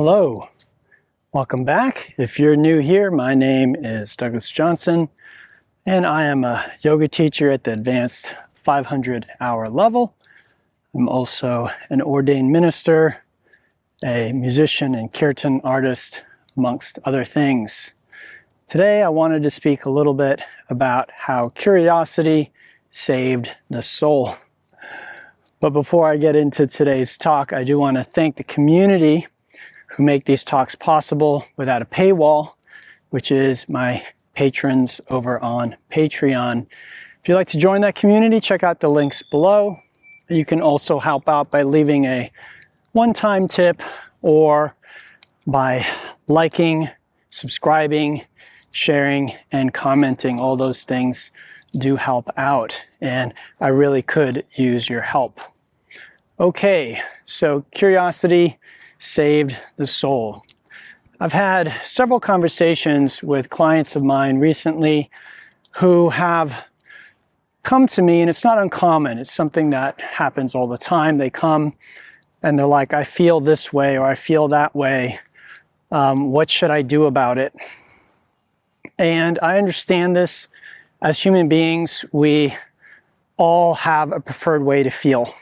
Hello, welcome back. If you're new here, my name is Douglas Johnson, and I am a yoga teacher at the advanced 500-hour level. I'm also an ordained minister, a musician and kirtan artist, amongst other things. Today, I wanted to speak a little bit about how curiosity saved the soul. But before I get into today's talk, I do want to thank the community who make these talks possible without a paywall, which is my patrons over on Patreon. If you'd like to join that community, check out the links below. You can also help out by leaving a one-time tip or by liking, subscribing, sharing, and commenting. All those things do help out, and I really could use your help. Okay, so curiosity saved the soul. I've had several conversations with clients of mine recently who have come to me, and it's not uncommon. It's something that happens all the time. They come and they're like, I feel this way or I feel that way. What should I do about it? And I understand this. As human beings, we all have a preferred way to feel.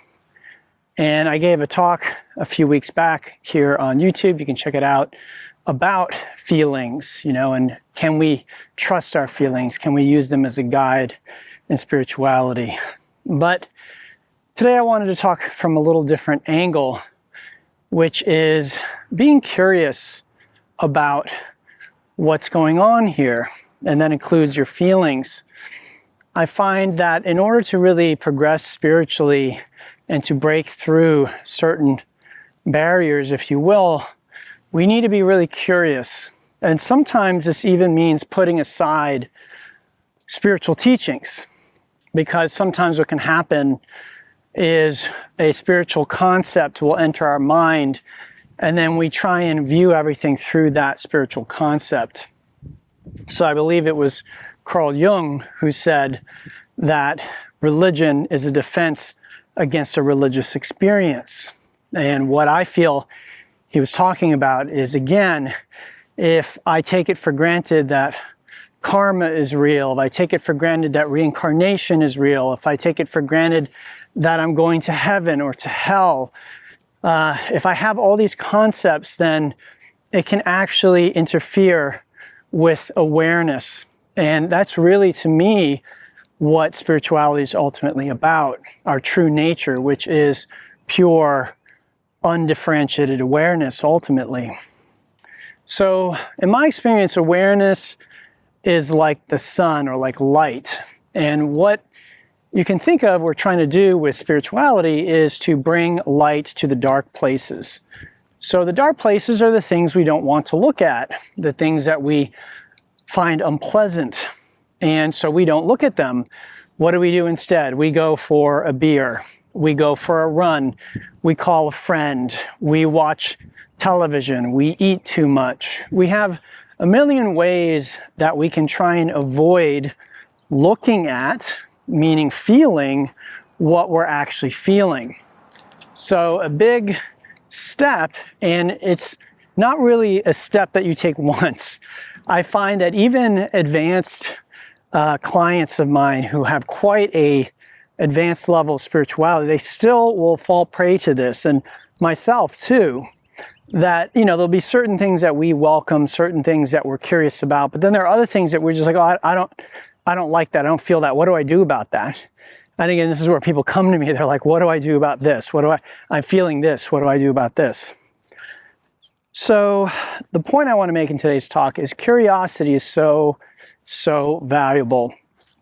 And I gave a talk a few weeks back here on YouTube, you can check it out, about feelings, and can we trust our feelings? Can we use them as a guide in spirituality? But today I wanted to talk from a little different angle, which is being curious about what's going on here, and that includes your feelings. I find that in order to really progress spiritually and to break through certain barriers, if you will, we need to be really curious. And sometimes this even means putting aside spiritual teachings, because sometimes what can happen is a spiritual concept will enter our mind, and then we try and view everything through that spiritual concept. So I believe it was Carl Jung who said that religion is a defense against a religious experience. And what I feel he was talking about is, again, if I take it for granted that karma is real, if I take it for granted that reincarnation is real, if I take it for granted that I'm going to heaven or to hell, if I have all these concepts, then it can actually interfere with awareness. And that's really, to me, what spirituality is ultimately about, our true nature, which is pure, undifferentiated awareness, ultimately. So, in my experience, awareness is like the sun or like light. And what you can think of we're trying to do with spirituality is to bring light to the dark places. So the dark places are the things we don't want to look at, the things that we find unpleasant. And so we don't look at them. What do we do instead? We go for a beer. We go for a run. We call a friend. We watch television. We eat too much. We have a million ways that we can try and avoid looking at, meaning feeling, what we're actually feeling. So a big step, and it's not really a step that you take once. I find that even advanced clients of mine who have quite a advanced level of spirituality, they still will fall prey to this, and myself too, that there'll be certain things that we welcome, certain things that we're curious about, but then there are other things that we're just like, oh, I don't like that, I don't feel that, what do I do about that? And again, this is where people come to me, they're like, what do I do about this? I'm feeling this, what do I do about this? So the point I want to make in today's talk is curiosity is so valuable.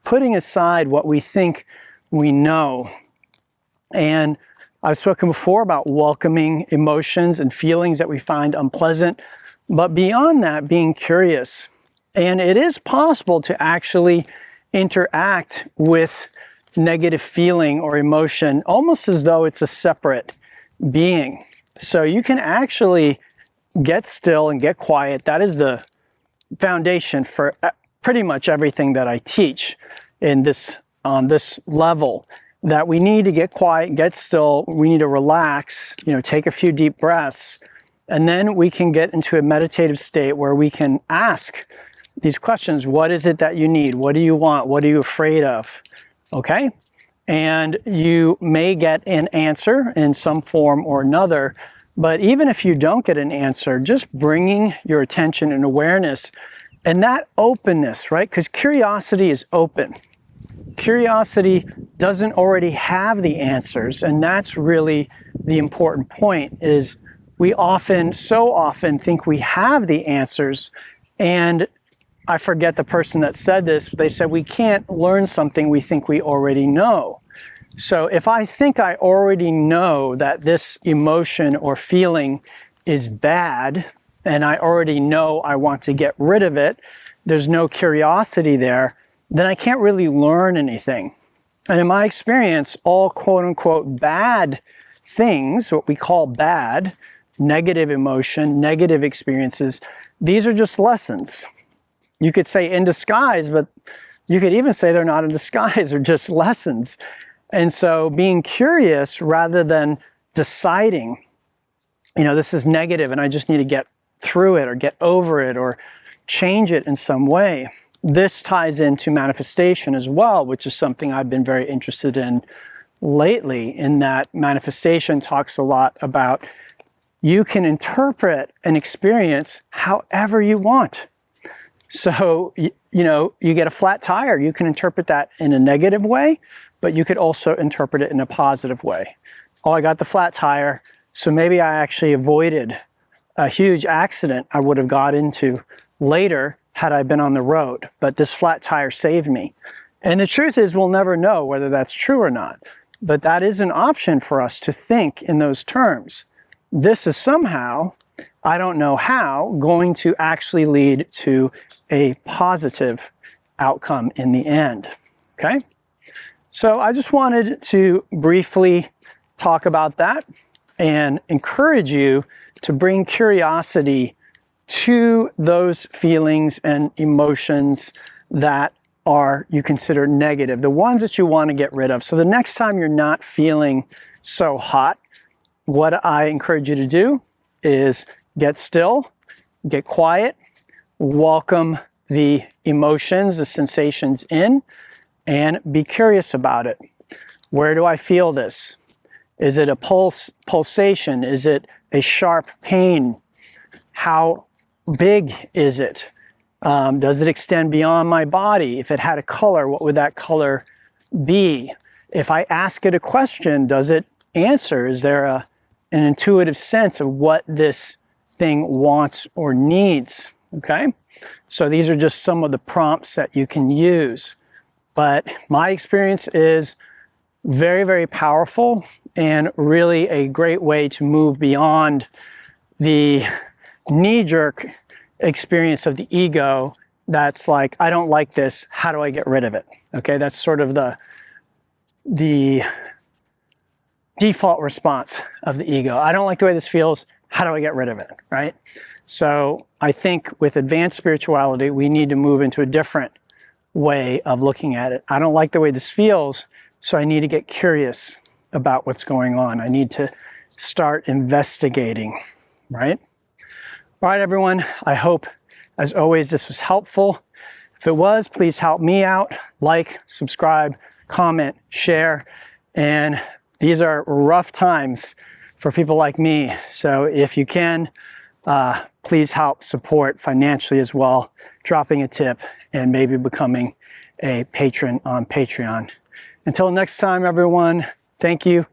Putting aside what we think we know. And I've spoken before about welcoming emotions and feelings that we find unpleasant, but beyond that, being curious. And it is possible to actually interact with negative feeling or emotion almost as though it's a separate being. So you can actually get still and get quiet. That is the foundation for pretty much everything that I teach on this level, that we need to get quiet, get still, we need to relax, take a few deep breaths, And then we can get into a meditative state where we can ask these questions. What is it that you need? What do you want? What are you afraid of? Okay? And you may get an answer in some form or another. But even if you don't get an answer, just bringing your attention and awareness and that openness, right? Because curiosity is open. Curiosity doesn't already have the answers. And that's really the important point, is we so often think we have the answers. And I forget the person that said this, but they said we can't learn something we think we already know. So if I think I already know that this emotion or feeling is bad, and I already know I want to get rid of it, there's no curiosity there, then I can't really learn anything. And in my experience, all quote-unquote bad things, what we call bad, negative emotion, negative experiences, these are just lessons. You could say in disguise, but you could even say they're not in disguise, they're just lessons. And so being curious rather than deciding, this is negative and I just need to get through it or get over it or change it in some way. This ties into manifestation as well, which is something I've been very interested in lately, in that manifestation talks a lot about you can interpret an experience however you want. So, you get a flat tire, you can interpret that in a negative way, but you could also interpret it in a positive way. Oh, I got the flat tire, so maybe I actually avoided a huge accident I would have got into later had I been on the road, but this flat tire saved me. And the truth is, we'll never know whether that's true or not, but that is an option for us to think in those terms. This is somehow, I don't know how, going to actually lead to a positive outcome in the end, okay? So I just wanted to briefly talk about that and encourage you to bring curiosity to those feelings and emotions that you consider negative, the ones that you want to get rid of. So the next time you're not feeling so hot, what I encourage you to do is get still, get quiet, welcome the emotions, the sensations in, and be curious about it. Where do I feel this? Is it a pulsation? Is it a sharp pain? How big is it? Does it extend beyond my body? If it had a color, what would that color be? If I ask it a question, does it answer? Is there an intuitive sense of what this thing wants or needs? Okay? So these are just some of the prompts that you can use. But my experience is very, very powerful and really a great way to move beyond the knee-jerk experience of the ego that's like, I don't like this, how do I get rid of it? Okay, that's sort of the default response of the ego. I don't like the way this feels, how do I get rid of it, right? So I think with advanced spirituality, we need to move into a different way of looking at it. I don't like the way this feels, so I need to get curious about what's going on. I need to start investigating, right? All right, everyone, I hope, as always, this was helpful. If it was, please help me out. Like, subscribe, comment, share. And these are rough times for people like me. So if you can, please help support financially as well, dropping a tip and maybe becoming a patron on Patreon. Until next time, everyone, thank you,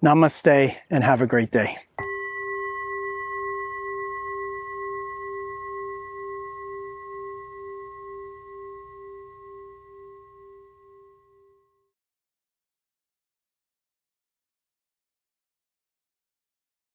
namaste, and have a great day.